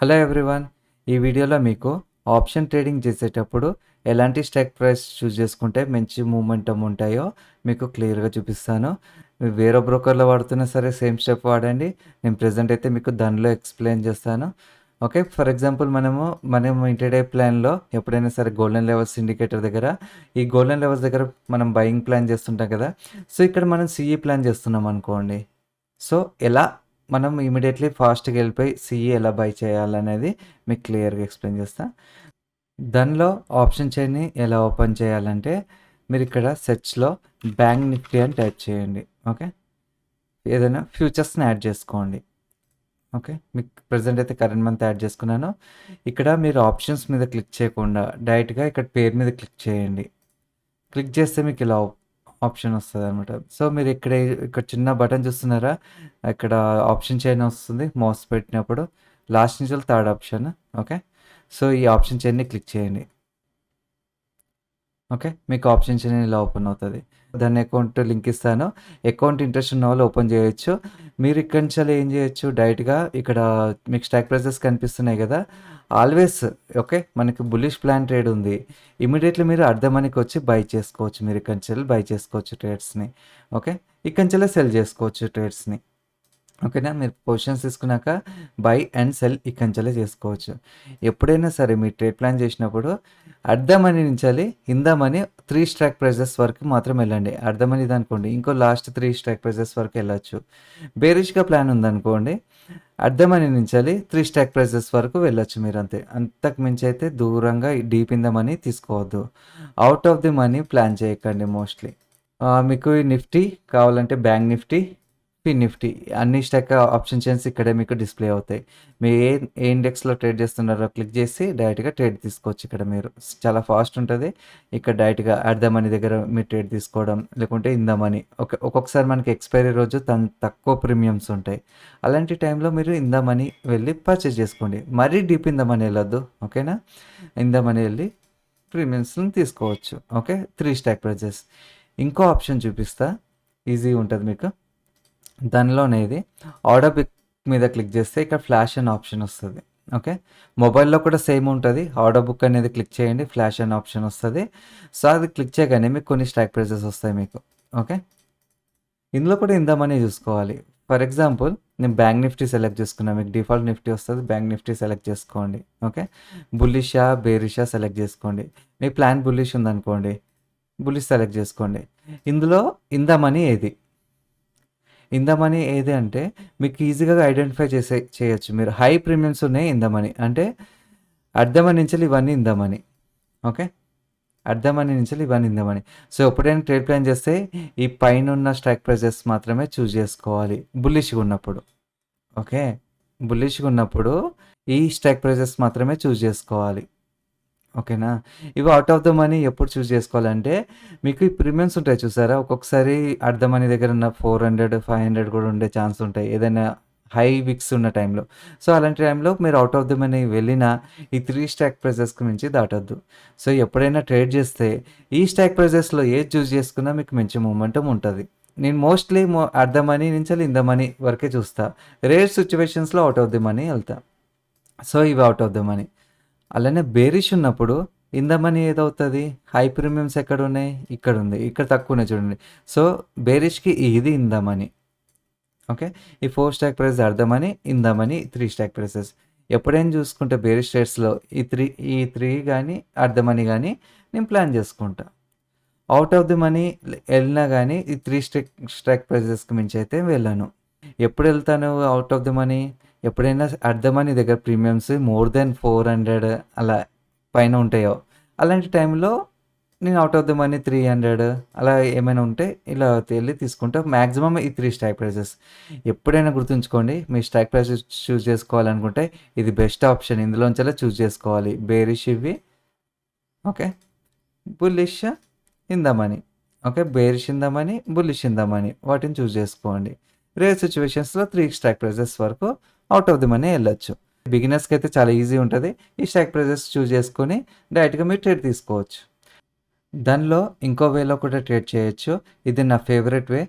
Hello everyone. ఈ వీడియోలో మీకు ఆప్షన్ ట్రేడింగ్ చేసేటప్పుడు ఎలాంటి స్ట్రైక్ ప్రైస్ చూస్ చేసుకుంటే మంచి మూమెంటం ఉంటాయో మీకు క్లియర్గా చూపిస్తాను. మీరు వేరే బ్రోకర్లో వాడుతున్నా సరే సేమ్ స్టెప్ వాడండి. నేను ప్రెజెంట్ అయితే మీకు దానిలో ఎక్స్ప్లెయిన్ చేస్తాను. ఓకే, ఫర్ ఎగ్జాంపుల్ మనం ఇంటర్డే ప్లాన్లో ఎప్పుడైనా సరే గోల్డెన్ లెవెల్స్ ఇండికేటర్ దగ్గర ఈ గోల్డెన్ లెవెల్స్ దగ్గర మనం బయింగ్ ప్లాన్ చేస్తుంటాం కదా. సో ఇక్కడ మనం సిఈ ప్లాన్ చేస్తున్నాం అనుకోండి. సో ఎలా మనం ఇమీడియట్లీ ఫాస్ట్గా వెళ్ళిపోయి సిఈ ఎలా బై చేయాలనేది మీకు క్లియర్గా ఎక్స్ప్లెయిన్ చేస్తా. దానిలో ఆప్షన్ చైన్ని ఎలా ఓపెన్ చేయాలంటే మీరు ఇక్కడ సెర్చ్లో బ్యాంక్ నిఫ్టీ అని టైప్ చేయండి. ఓకే, ఏదైనా ఫ్యూచర్స్ని యాడ్ చేసుకోండి. ఓకే, మీకు ప్రజెంట్ అయితే కరెంట్ మంత్ యాడ్ చేసుకున్నాను. ఇక్కడ మీరు ఆప్షన్స్ మీద క్లిక్ చేయకుండా డైరెక్ట్గా ఇక్కడ పేరు మీద క్లిక్ చేయండి. క్లిక్ చేస్తే మీకు ఇలా ఆప్షన్ వస్తుంది అనమాట. సో మీరు ఇక్కడ చిన్న బటన్ చూస్తున్నారా, ఇక్కడ ఆప్షన్ చైన్ వస్తుంది. మౌస్ పెట్టినప్పుడు లాస్ట్ నుంచి థర్డ్ ఆప్షన్. ఓకే, సో ఈ ఆప్షన్ చైన్ని క్లిక్ చేయండి. ఓకే, మీకు ఆప్షన్ చైన్ ఇలా ఓపెన్ అవుతుంది. దాని అకౌంట్ లింక్ ఇస్తాను. అకౌంట్ ఇంట్రెస్ట్ ఉన్న వాళ్ళు ఓపెన్ చేయొచ్చు. మీరు ఇక్కడి నుంచి ఏం చేయొచ్చు, డైరెక్ట్గా ఇక్కడ మీకు స్టాక్ ప్రైసెస్ కనిపిస్తున్నాయి కదా, ఆల్వేస్ ఓకే మనకి బుల్లిష్ ప్లాన్ ట్రేడ్ ఉంది. ఇమీడియట్లీ మీరు అర్ధమనికి వచ్చి బై చేసుకోవచ్చు. మీరు ఇక్కడి నుంచి బై చేసుకోవచ్చు ట్రేడ్స్ని. ఓకే, ఇక్కడి నుంచి సెల్ చేసుకోవచ్చు ట్రేడ్స్ని. ఓకేనా, మీరు పొజిషన్స్ తీసుకున్నాక బై అండ్ సెల్ ఇక్కడి నుంచే చేసుకోవచ్చు. ఎప్పుడైనా సరే మీరు ట్రేడ్ ప్లాన్ చేసినప్పుడు అర్ధమని నుంచి ఇందామని 3 స్ట్రైక్ ప్రైజెస్ వరకు మాత్రం వెళ్ళండి. అర్ధమని అనుకోండి, ఇంకో లాస్ట్ 3 స్ట్రైక్ ప్రైజెస్ వరకు వెళ్ళచ్చు. బేరిష్గా ప్లాన్ ఉందనుకోండి, అర్ధమని నుంచి 3 స్ట్రైక్ ప్రైజెస్ వరకు వెళ్ళొచ్చు. మీరు అంతే, అంతకు మించి అయితే దూరంగా డీప్ ఇన్ ద మనీ తీసుకోవద్దు. Out of the money plan చేయకండి మోస్ట్లీ. మీకు నిఫ్టీ కావాలంటే బ్యాంక్ నిఫ్టీ, పిన్ నిఫ్టీ అన్ని స్టాక్ ఆప్షన్ చైన్స్ ఇక్కడే మీకు డిస్ప్లే అవుతాయి. మీరు ఏ ఇండెక్స్లో ట్రేడ్ చేస్తున్నారో క్లిక్ చేసి డైరెక్ట్గా ట్రేడ్ తీసుకోవచ్చు. ఇక్కడ మీరు చాలా ఫాస్ట్ ఉంటుంది. ఇక్కడ డైరెక్ట్గా అర్ధమని దగ్గర మీరు ట్రేడ్ తీసుకోవడం, లేకుంటే ఇందామని ఒక్కొక్కసారి మనకి ఎక్స్పైరీ రోజు తక్కువ ప్రీమియమ్స్ ఉంటాయి. అలాంటి టైంలో మీరు ఇందామని వెళ్ళి పర్చేజ్ చేసుకోండి. మరీ డీప్ ఇందామని వెళ్ళొద్దు. ఓకేనా, ఇందామని వెళ్ళి ప్రీమియమ్స్ని తీసుకోవచ్చు. Okay, 3 stock prices. ఇంకో ఆప్షన్ చూపిస్తా, ఈజీ ఉంటుంది మీకు. దానిలోనే ఇది ఆర్డర్ పిక్ మీద క్లిక్ చేస్తే ఇక్కడ ఫ్లాష్ అనే ఆప్షన్ వస్తుంది. ఓకే, మొబైల్లో కూడా సేమ్ ఉంటుంది. ఆర్డర్ బుక్ అనేది క్లిక్ చేయండి, ఫ్లాష్ అనే ఆప్షన్ వస్తుంది. సో అది క్లిక్ చేయగానే మీకు కొన్ని స్టాక్ ప్రైజెస్ వస్తాయి మీకు. ఓకే, ఇందులో కూడా ఇందామని చూసుకోవాలి. ఫర్ ఎగ్జాంపుల్ నేను బ్యాంక్ నిఫ్టీ సెలెక్ట్ చేసుకున్నాను. మీకు డిఫాల్ట్ నిఫ్టీ వస్తుంది, బ్యాంక్ నిఫ్టీ సెలెక్ట్ చేసుకోండి. ఓకే, బుల్లిషా బేరిషా సెలెక్ట్ చేసుకోండి. మీ ప్లాన్ బుల్లిష్ ఉందనుకోండి, బుల్లిష్ సెలెక్ట్ చేసుకోండి. ఇందులో ఇందామని ఇందామని ఏది అంటే మీకు ఈజీగా ఐడెంటిఫై చేయొచ్చు. మీరు హై ప్రీమియమ్స్ ఉన్నాయి ఇందామని అంటే అర్ధమని నుంచి ఇవన్నీ ఇందామని. ఓకే, అర్ధమని నుంచి ఇవన్నీ ఇందామని. సో ఎప్పుడైనా ట్రేడ్ ప్లాన్ చేస్తే ఈ పైన ఉన్న స్ట్రైక్ ప్రైజెస్ మాత్రమే చూస్ చేసుకోవాలి బుల్లిష్గా ఉన్నప్పుడు. ఓకే, బుల్లిష్గా ఉన్నప్పుడు ఈ స్ట్రైక్ ప్రైజెస్ మాత్రమే చూస్ చేసుకోవాలి. ఓకేనా, ఇవి అవుట్ ఆఫ్ ద మనీ ఎప్పుడు చూస్ చేసుకోవాలంటే మీకు ఈ ప్రీమియమ్స్ ఉంటాయి చూసారా, ఒక్కొక్కసారి అర్ధ మనీ దగ్గర ఉన్న 400 500 కూడా ఉండే ఛాన్స్ ఉంటాయి ఏదైనా హై విక్స్ ఉన్న టైంలో. సో అలాంటి టైంలో మీరు అవుట్ ఆఫ్ ద మనీ వెళ్ళినా ఈ 3 స్టాక్ ప్రైజెస్కి మించి దాటొద్దు. సో ఎప్పుడైనా ట్రేడ్ చేస్తే ఈ స్టాక్ ప్రైజెస్లో ఏది చూస్ చేసుకున్నా మీకు మంచి మూమెంటం ఉంటుంది. నేను మోస్ట్లీ అర్ధ మనీ నుంచి ఇంత మనీ వరకే చూస్తా. రేర్ సిచ్యువేషన్స్లో అవుట్ ఆఫ్ ది మనీ వెళ్తా. సో ఇవి అవుట్ ఆఫ్ ద మనీ. అలానే బేరిష్ ఉన్నప్పుడు ఇందమని ఏదవుతుంది, హై ప్రీమియమ్స్ ఎక్కడ ఉన్నాయి, ఇక్కడ ఉంది, ఇక్కడ తక్కువ ఉన్నాయి చూడండి. సో బేరిష్కి ఇది ఇందామని. ఓకే, ఈ 4 స్టాక్ ప్రైస్ అర్ధమని, ఇందామని 3 స్టాక్ ప్రైసెస్. ఎప్పుడైనా చూసుకుంటే బేరిష్ రేట్స్లో ఈ త్రీ కానీ అర్ధమని కానీ నేను ప్లాన్ చేసుకుంటా. అవుట్ ఆఫ్ ది మనీ వెళ్ళినా కానీ ఈ 3 స్టాక్ ప్రైజెస్కి మించి అయితే వెళ్ళాను. ఎప్పుడు వెళ్తాను అవుట్ ఆఫ్ ది మనీ, ఎప్పుడైనా అర్ధమని దగ్గర ప్రీమియమ్స్ మోర్ దెన్ 400 అలా పైన ఉంటాయో అలాంటి టైంలో నేను అవుట్ ఆఫ్ ది మనీ 300 అలా ఏమైనా ఉంటే ఇలా వెళ్ళి తీసుకుంటా. మ్యాక్సిమం ఈ 3 స్ట్రైక్ ప్రైజెస్. ఎప్పుడైనా గుర్తుంచుకోండి, మీ స్ట్రైక్ ప్రైజెస్ చూస్ చేసుకోవాలనుకుంటే ఇది బెస్ట్ ఆప్షన్. ఇందులోంచి చూస్ చేసుకోవాలి. బేరిష్ ఇవి, ఓకే, బుల్లిష్ ఇందామని. ఓకే, బేరిష్ ఇందామని, బుల్లిష్ ఇందామని వాటిని చూస్ చేసుకోండి. రేర్ సిచ్యువేషన్స్లో 3 స్ట్రైక్ ప్రైజెస్ వరకు అవుట్ ఆఫ్ ది మనీ వెళ్ళొచ్చు. బిగినర్స్కి అయితే చాలా ఈజీ ఉంటుంది. ఈ స్ట్రైక్ ప్రైజెస్ చూస్ చేసుకొని డైరెక్ట్గా మీరు ట్రేడ్ తీసుకోవచ్చు. దానిలో ఇంకో వేలో కూడా ట్రేడ్ చేయొచ్చు. ఇది నా ఫేవరెట్ వే.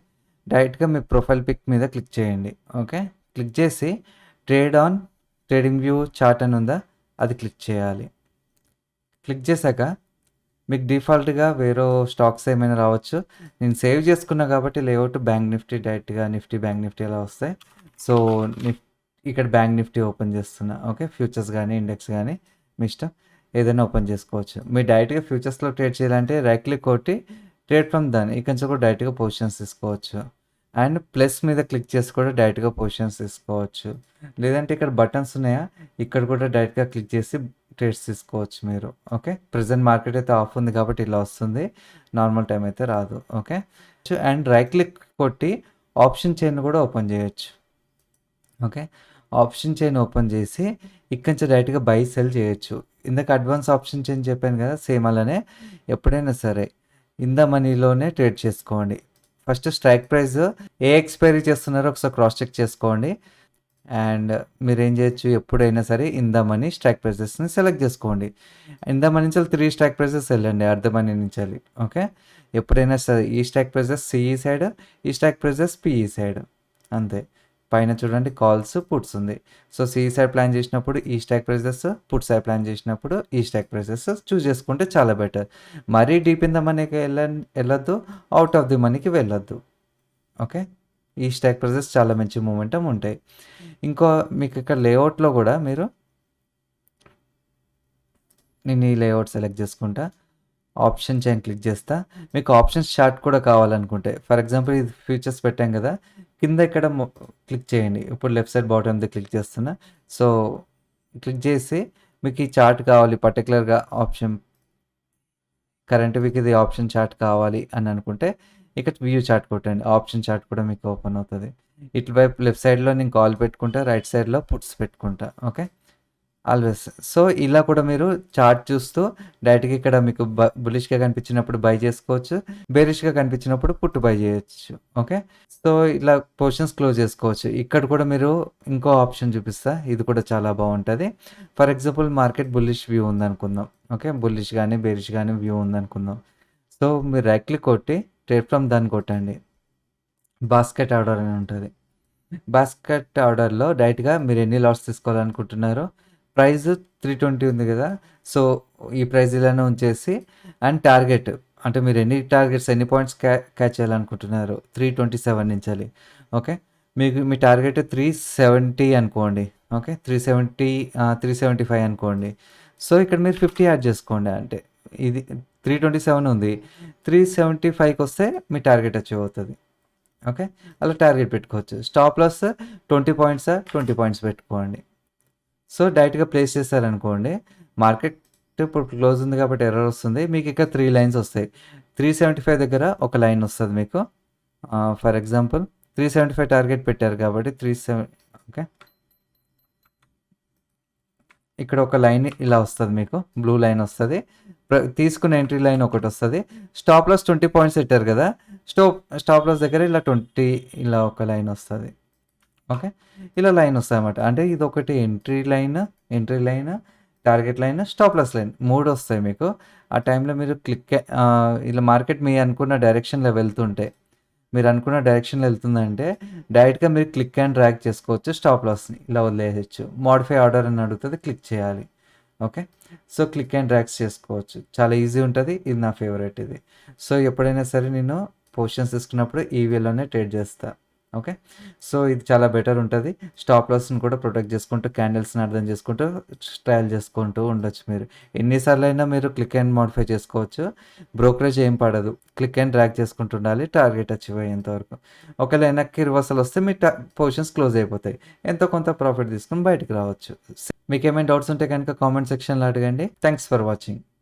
డైరెక్ట్గా మీ ప్రొఫైల్ పిక్ మీద క్లిక్ చేయండి. ఓకే, క్లిక్ చేసి trade on trading view chart అని ఉందా, అది క్లిక్ చేయాలి. క్లిక్ చేశాక మీకు డిఫాల్ట్గా వేరే స్టాక్స్ ఏమైనా రావచ్చు. నేను సేవ్ చేసుకున్నా కాబట్టి లేఅవుట్ బ్యాంక్ నిఫ్టీ డైరెక్ట్గా నిఫ్టీ బ్యాంక్ నిఫ్టీ అలా వస్తాయి. సో ఇక్కడ బ్యాంక్ నిఫ్టీ ఓపెన్ చేస్తున్నా. ఓకే, ఫ్యూచర్స్ కానీ ఇండెక్స్ కానీ మీ ఇష్టం, ఏదైనా ఓపెన్ చేసుకోవచ్చు. మీరు డైరెక్ట్గా ఫ్యూచర్స్లో ట్రేడ్ చేయాలంటే రైట్ క్లిక్ కొట్టి ట్రేడ్ ఫ్రమ్ దాని ఇక్కడ నుంచి కూడా డైరెక్ట్గా పొజిషన్స్ తీసుకోవచ్చు. అండ్ ప్లస్ మీద క్లిక్ చేసి కూడా డైరెక్ట్గా పొజిషన్స్ తీసుకోవచ్చు. లేదంటే ఇక్కడ బటన్స్ ఉన్నాయా, ఇక్కడ కూడా డైరెక్ట్గా క్లిక్ చేసి ట్రేడ్స్ తీసుకోవచ్చు మీరు. ఓకే, ప్రజెంట్ మార్కెట్ అయితే ఆఫ్ ఉంది కాబట్టి ఇలా వస్తుంది, నార్మల్ టైం అయితే రాదు. ఓకే, అండ్ రైట్ క్లిక్ కొట్టి ఆప్షన్ చైన్ కూడా ఓపెన్ చేయొచ్చు. ఓకే, ఆప్షన్ చైన్ ఓపెన్ చేసి ఇక్కడి నుంచి డైరెక్ట్గా బై సెల్ చేయొచ్చు. ఇందాక అడ్వాన్స్ ఆప్షన్ చైన్ చెప్పాను కదా, సేమ్ అలానే ఎప్పుడైనా సరే ఇన్ ద మనీలోనే ట్రేడ్ చేసుకోండి. ఫస్ట్ స్ట్రైక్ ప్రైస్ ఏ ఎక్స్పైరీ చేస్తున్నారో ఒకసారి క్రాస్ చెక్ చేసుకోండి. అండ్ మీరు ఏం చేయొచ్చు, ఎప్పుడైనా సరే ఇన్ ద మనీ స్ట్రైక్ ప్రైజెస్ని సెలెక్ట్ చేసుకోండి. ఇన్ ద మనీ నుంచి 3 స్ట్రైక్ ప్రైజెస్ వెళ్ళండి అర్ధ మనీ నుంచి. ఓకే, ఎప్పుడైనా సరే ఈ స్ట్రైక్ ప్రైజెస్ సిఈ సైడ్, ఈ స్ట్రైక్ ప్రైజెస్ పిఈ సైడ్, అంతే. పైన చూడండి కాల్స్ పుట్స్ ఉంది. సో సిఈ సైడ్ ప్లాన్ చేసినప్పుడు ఈ strike prices, put side plan చేసినప్పుడు ఈ స్ట్రైక్ ప్రైజెస్ చూస్ చేసుకుంటే చాలా బెటర్. మరీ డీప్ ఇన్ ద మనీకి వెళ్ళొద్దు, అవుట్ ఆఫ్ ది మనీకి వెళ్ళొద్దు. ఓకే, ఈ స్ట్రైక్ ప్రైజెస్ చాలా మంచి మూమెంటం ఉంటాయి. ఇంకో మీకు ఇక్కడ లేఅవుట్లో కూడా నేను ఈ లేఅవుట్ సెలెక్ట్ చేసుకుంటా, ఆప్షన్ చైన్ క్లిక్ చేస్తా. మీకు ఆప్షన్స్ చార్ట్ కూడా కావాలనుకుంటే, ఫర్ ఎగ్జాంపుల్ ఇది ఫ్యూచర్స్ పెట్టాం కదా, కింద ఇక్కడ క్లిక్ చేయండి. ఇప్పుడు లెఫ్ట్ సైడ్ బాటమ్ది క్లిక్ చేస్తున్నా. సో క్లిక్ చేసి మీకు ఈ చార్ట్ కావాలి పర్టికులర్గా, ఆప్షన్ కరెంట్ వీక్ ఇది ఆప్షన్ చార్ట్ కావాలి అని అనుకుంటే ఇక్కడ వ్యూ చార్ట్ కొట్టండి, ఆప్షన్ చార్ట్ కూడా మీకు ఓపెన్ అవుతుంది. ఇటువైపు లెఫ్ట్ సైడ్లో నేను కాల్ పెట్టుకుంటా, రైట్ సైడ్లో పుట్స్ పెట్టుకుంటా. Okay, always. సో ఇలా కూడా మీరు చార్ట్ చూస్తూ డైరెక్ట్గా ఇక్కడ మీకు బులిష్గా కనిపించినప్పుడు బై చేసుకోవచ్చు, బేరిష్గా కనిపించినప్పుడు పుట్టు బై చేయొచ్చు. ఓకే, సో ఇలా పొజిషన్స్ క్లోజ్ చేసుకోవచ్చు. ఇక్కడ కూడా మీరు ఇంకో ఆప్షన్ చూపిస్తా, ఇది కూడా చాలా బాగుంటుంది. For example market bullish view ఉందనుకుందాం. ఓకే, బుల్లిష్ కానీ బేరిష్ కానీ వ్యూ ఉందనుకుందాం. సో మీరు రైట్ క్లిక్ కొట్టి ట్రేడ్ ఫ్రమ్ దాన్ని కొట్టండి, బాస్కెట్ ఆర్డర్ అని ఉంటుంది. బాస్కెట్ ఆర్డర్లో డైరెక్ట్గా మీరు ఎన్ని లాట్స్ తీసుకోవాలనుకుంటున్నారో, ప్రైస్ 320 ఉంది కదా, సో ఈ ప్రైస్ ఇలానే ఉంచేసి, అండ్ టార్గెట్ అంటే మీరు ఎన్ని టార్గెట్స్ ఎన్ని పాయింట్స్ క్యాచ్ చేయాలనుకుంటున్నారు, 327 నుంచి. ఓకే, మీకు మీ టార్గెట్ 370 అనుకోండి. ఓకే, 375 అనుకోండి. సో ఇక్కడ మీరు 50 యాడ్ చేసుకోండి. అంటే ఇది 327 ఉంది, 375కి వస్తే మీ టార్గెట్ అచీవ్ అవుతుంది. ఓకే, అలా టార్గెట్ పెట్టుకోవచ్చు. స్టాప్ లాస్ 20 పాయింట్స్ 20 పాయింట్స్ పెట్టుకోండి. సో డైరెక్ట్గా ప్లేస్ చేశారనుకోండి, మార్కెట్ ఇప్పుడు క్లోజ్ ఉంది కాబట్టి ఎర్రర్ వస్తుంది. మీకు ఇక్కడ 3 లైన్స్ వస్తాయి. 375 దగ్గర ఒక లైన్ వస్తుంది మీకు. ఫర్ ఎగ్జాంపుల్ 375 టార్గెట్ పెట్టారు కాబట్టి 37. ఓకే, ఇక్కడ ఒక లైన్ ఇలా వస్తుంది మీకు, బ్లూ లైన్ వస్తుంది. తీసుకున్న ఎంట్రీ లైన్ ఒకటి వస్తుంది. స్టాప్ లాస్ 20 పాయింట్స్ పెట్టారు కదా, స్టాప్ లాస్ దగ్గర ఇలా 20 ఇలా ఒక లైన్ వస్తుంది. ఓకే, ఇలా లైన్ వస్తాయి అన్నమాట. అంటే ఇది ఒకటి entry line, target line, stop loss line 3 వస్తాయి మీకు. ఆ టైంలో మీరు ఇలా మార్కెట్ మీ అనుకున్న డైరెక్షన్లో వెళ్తుంటే, మీరు అనుకున్న డైరెక్షన్లో వెళ్తుందంటే డైరెక్ట్గా మీరు క్లిక్ అండ్ డ్రాగ్ చేసుకోవచ్చు, స్టాప్ లాస్ని ఇలా వదిలేయచ్చు. మోడిఫై ఆర్డర్ అని అడుగుతుంది, క్లిక్ చేయాలి. Okay, so click and drags చేసుకోవచ్చు, చాలా ఈజీ ఉంటుంది. ఇది నా ఫేవరెట్ ఇది. సో ఎప్పుడైనా సరే నేను పొజిషన్స్ తీసుకున్నప్పుడు ఈ వేలోనే ట్రేడ్ చేస్తా. ఓకే, సో ఇది చాలా బెటర్ ఉంటుంది. స్టాప్ లాస్ని కూడా ప్రొటెక్ట్ చేసుకుంటూ, క్యాండిల్స్ని అర్థం చేసుకుంటూ ట్రయల్ చేసుకుంటూ ఉండొచ్చు. మీరు ఎన్నిసార్లు అయినా మీరు క్లిక్ అండ్ మోడిఫై చేసుకోవచ్చు, బ్రోకరేజ్ ఏం పడదు. క్లిక్ అండ్ డ్రాగ్ చేసుకుంటూ ఉండాలి టార్గెట్ అచీవ్ అయ్యేంత వరకు. ఒకవేళ వెనక్కి రివర్సల్ వస్తే మీ పొజిషన్స్ క్లోజ్ అయిపోతాయి, ఎంతో కొంత ప్రాఫిట్ తీసుకుని బయటకు రావచ్చు. మీకు ఏమైనా డౌట్స్ ఉంటే కనుక కామెంట్ సెక్షన్లో అడగండి. Thanks for watching.